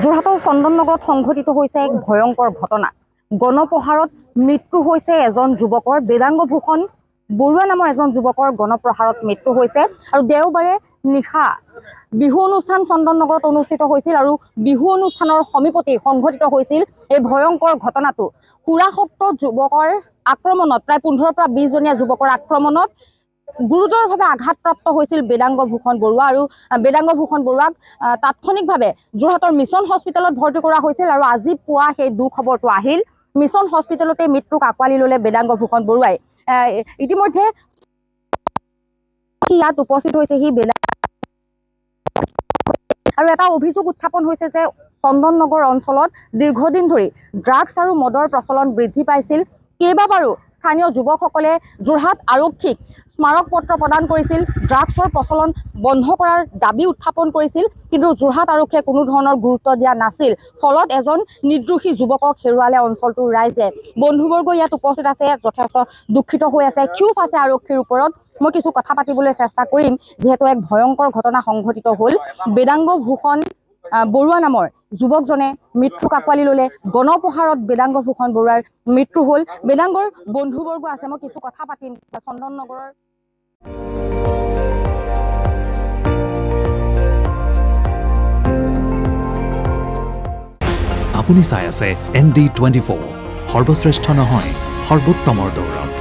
যোৰহাটৰ চন্দননগৰত সংঘটিত হৈছে এক ভয়ংকৰ ঘটনা। গণপ্ৰহাৰত মৃত্যু হৈছে এজন যুৱকৰ। বেদাংগ ভূষণ বৰুৱা নামৰ এজন যুৱকৰ গণপ্ৰহাৰত মৃত্যু হৈছে। আৰু দেওবাৰে নিশা বিহু অনুষ্ঠান চন্দননগৰত অনুষ্ঠিত হৈছিল আৰু বিহু অনুষ্ঠানৰ সমীপতে সংঘটিত হৈছিল এই ভয়ংকৰ ঘটনাটো। সুৰাসক্ত যুৱকৰ আক্ৰমণত প্ৰায় 15 পৰা 20 জনীয়া যুৱকৰ আক্ৰমণত গুৰুতৰভাৱে আঘাতপ্ৰাপ্ত হৈছিল বেদাংগ ভূষণ বৰুৱা। আৰু বেদাংগ ভূষণ বৰুৱাক তাৎক্ষণিকভাৱে যোৰহাটৰ মিছন হস্পিটেলত ভৰ্তি কৰা হৈছিল। আৰু আজি পুৱা সেই দুখবৰটো আহিল। মিছন হস্পিটেলতে মৃত্যুক আঁকোৱালি ল'লে বেদাংগ ভূষণ বৰুৱাই। ইতিমধ্যে ইয়াত উপস্থিত হৈছে সি আৰু এটা অভিযোগ উত্থাপন হৈছে যে চন্দননগৰ অঞ্চলত দীৰ্ঘদিন ধৰি ড্ৰাগছ আৰু মদৰ প্ৰচলন বৃদ্ধি পাইছিল। কেইবাবাৰো স্থানীয় যুৱকসকলে যোৰহাট আৰক্ষীক স্মাৰক পত্ৰ প্ৰদান কৰিছিল, ড্ৰাগছৰ প্ৰচলন বন্ধ কৰাৰ দাবী উত্থাপন কৰিছিল, কিন্তু যোৰহাট আৰক্ষীয়ে কোনো ধৰণৰ গুৰুত্ব দিয়া নাছিল। ফলত এজন নিৰ্দোষী যুৱকক হেৰুৱালে অঞ্চলটোৰ ৰাইজে। বন্ধুবৰ্গ ইয়াত উপস্থিত আছে, যথেষ্ট দুখিত হৈ আছে, ক্ষোভ আছে আৰক্ষীৰ ওপৰত। মই কিছু কথা পাতিবলৈ চেষ্টা কৰিম, যিহেতু এক ভয়ংকৰ ঘটনা সংঘটিত হ'ল। বেদাংগ ভূষণ বৰুৱা নামৰ যুৱকজনে মৃত্যুক আঁকোৱালি ল'লে। গণপ্ৰহাৰত বেদাংগ ভূষণ বৰুৱাৰ মৃত্যু হ'ল। বেদাংগৰ বন্ধুবৰ্গ আছে, মই কিছু কথা পাতিম চন্দননগৰৰ। আপুনি চাই আছে ND24, সৰ্বশ্ৰেষ্ঠ নহয় সৰ্বোত্তমৰ দৌৰত।